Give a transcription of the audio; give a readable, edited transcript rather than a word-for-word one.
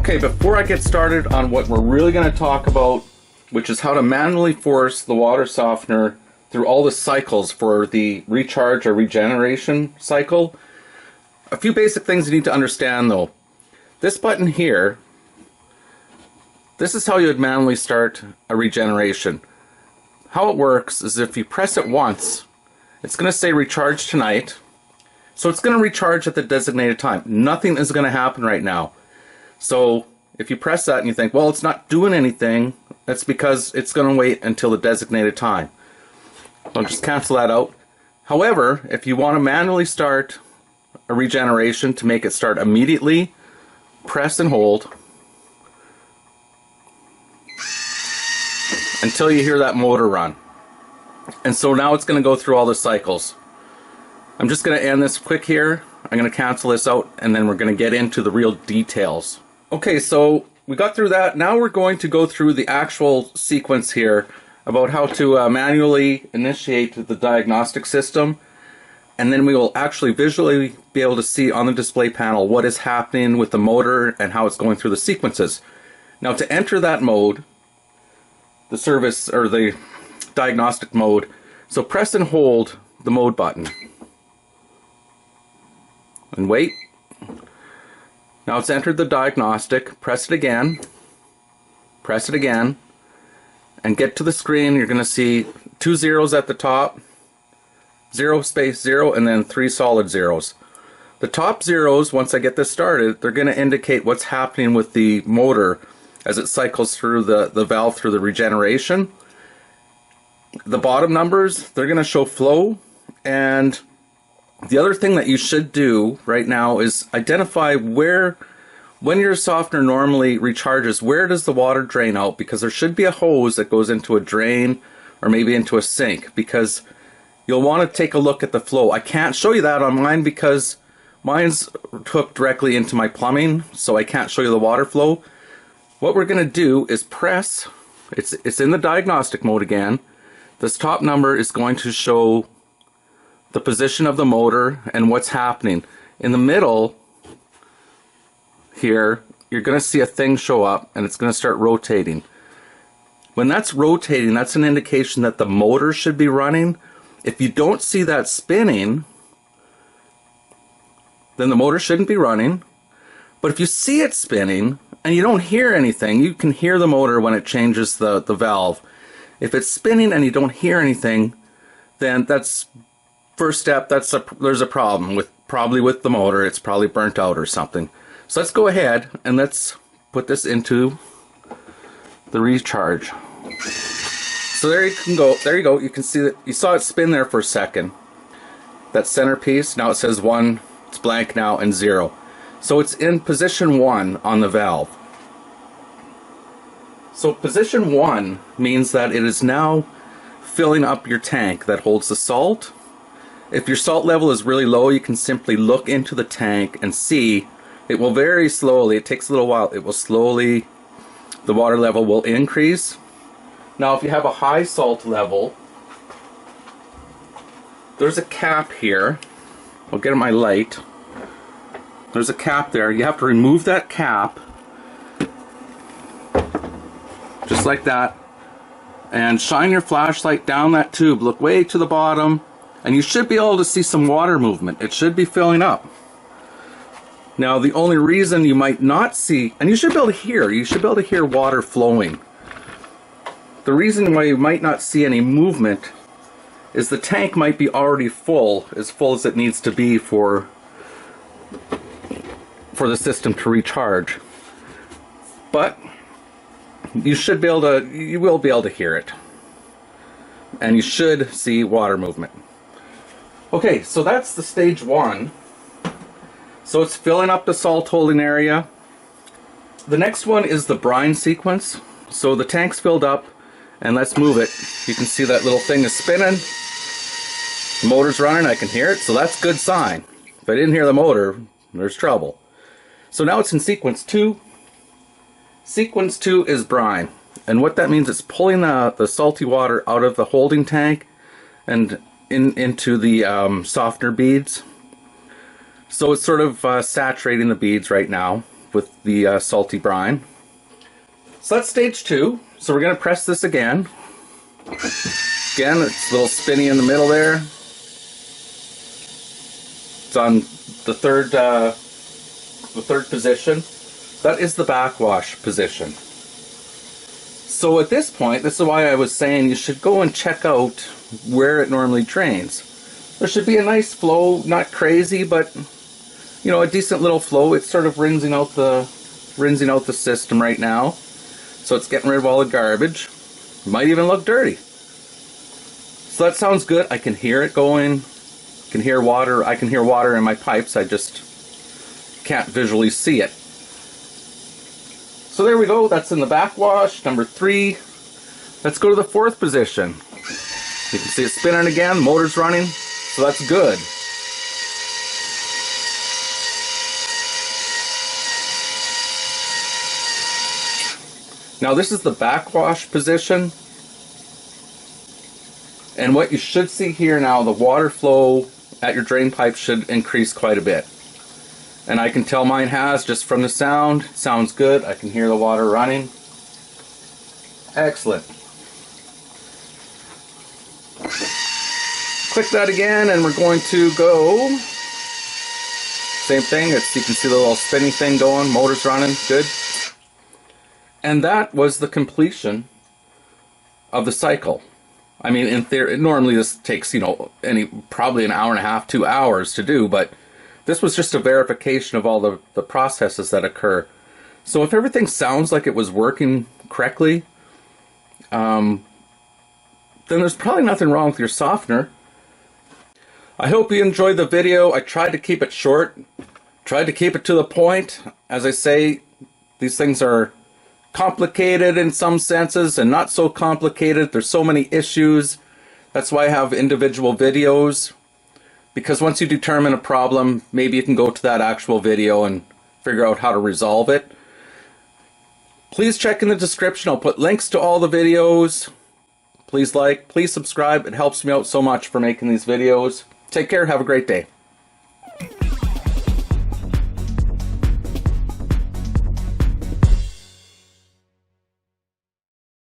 Okay, before I get started on what we're really going to talk about, which is how to manually force the water softener through all the cycles for the recharge or regeneration cycle, a few basic things you need to understand though. This button here, this is how you would manually start a regeneration. How it works is if you press it once, it's going to say recharge tonight. So it's going to recharge at the designated time. Nothing is going to happen right now. So if you press that and you think, well, it's not doing anything, that's because it's going to wait until the designated time. I'll just cancel that out. However, if you want to manually start a regeneration to make it start immediately, press and hold until you hear that motor run. And so now it's going to go through all the cycles. I'm just going to end this quick here. I'm going to cancel this out and then we're going to get into the real details. Okay, so we got through that. Now we're going to go through the actual sequence here about how to manually initiate the diagnostic system, and then we will actually visually be able to see on the display panel what is happening with the motor and how it's going through the sequences. Now to enter that mode, the service or the diagnostic mode, so press and hold the mode button and wait. Now it's entered the diagnostic. Press it again, and get to the screen. You're going to see 2 zeros at the top, 0 space 0, and then 3 solid zeros. The top zeros, once I get this started, they're going to indicate what's happening with the motor as it cycles through the valve through the regeneration. The bottom numbers, they're going to show flow. And the other thing that you should do right now is identify where, when your softener normally recharges, where does the water drain out? Because there should be a hose that goes into a drain or maybe into a sink, because you'll want to take a look at the flow. I can't show you that on mine because mine's hooked directly into my plumbing, so I can't show you the water flow. What we're going to do is press, it's in the diagnostic mode again. This top number is going to show the position of the motor and what's happening. In the middle here, you're going to see a thing show up and it's going to start rotating. When that's rotating, that's an indication that the motor should be running. If you don't see that spinning, then the motor shouldn't be running. But if you see it spinning and you don't hear anything, you can hear the motor when it changes the valve. If it's spinning and you don't hear anything, then that's first step. There's a problem probably with the motor. It's probably burnt out or something. So let's go ahead and let's put this into the recharge. So there you go. There you go. You can see that you saw it spin there for a second. That center piece. Now it says 1. It's blank now, and 0. So it's in position 1 on the valve. So position 1 means that it is now filling up your tank that holds the salt. If your salt level is really low, you can simply look into the tank and see it will very slowly, it takes a little while, it will slowly, the water level will increase. Now if you have a high salt level, there's a cap here. I'll get my light. There's a cap there. You have to remove that cap, just like that, and shine your flashlight down that tube. Look way to the bottom. And you should be able to see some water movement. It should be filling up. Now the only reason you might not see, and you should be able to hear water flowing. The reason why you might not see any movement is the tank might be already full as it needs to be for the system to recharge. But you will be able to hear it. And you should see water movement. Okay, so that's the stage 1. So it's filling up the salt holding area. The next one is the brine sequence. So the tank's filled up, and let's move it. You can see that little thing is spinning. The motor's running, I can hear it, so that's a good sign. If I didn't hear the motor, there's trouble. So now it's in sequence 2. Sequence 2 is brine. And what that means is pulling the salty water out of the holding tank and into the softener beads. So it's sort of saturating the beads right now. with the salty brine. So that's stage 2. So we're going to press this again. Again, it's a little spinny in the middle there. It's on the third position. That is the backwash position. So at this point, this is why I was saying you should go and check out where it normally drains. There should be a nice flow, not crazy, but you know, a decent little flow. It's sort of rinsing out the system right now. So it's getting rid of all the garbage. Might even look dirty. So that sounds good. I can hear it going. I can hear water in my pipes. I just can't visually see it. So there we go. That's in the backwash, number 3. Let's go to the 4th position. You can see it spinning again. Motor's running. So that's good. Now this is the backwash position. And what you should see here now, the water flow at your drain pipe should increase quite a bit. And I can tell mine has just from the sound. It sounds good. I can hear the water running. Excellent. Click that again and we're going to go. Same thing. You can see the little spinny thing going. Motor's running. Good. And that was the completion of the cycle. I mean, in theory, normally this takes, you know, probably an hour and a half, 2 hours to do, but this was just a verification of all the processes that occur. So if everything sounds like it was working correctly, then there's probably nothing wrong with your softener. I hope you enjoyed the video. I tried to keep it short, tried to keep it to the point. As I say, these things are complicated in some senses and not so complicated. There's so many issues. That's why I have individual videos, because once you determine a problem, maybe you can go to that actual video and figure out how to resolve it. Please check in the description. I'll put links to all the videos. Please like, please subscribe. It helps me out so much for making these videos. Take care. Have a great day.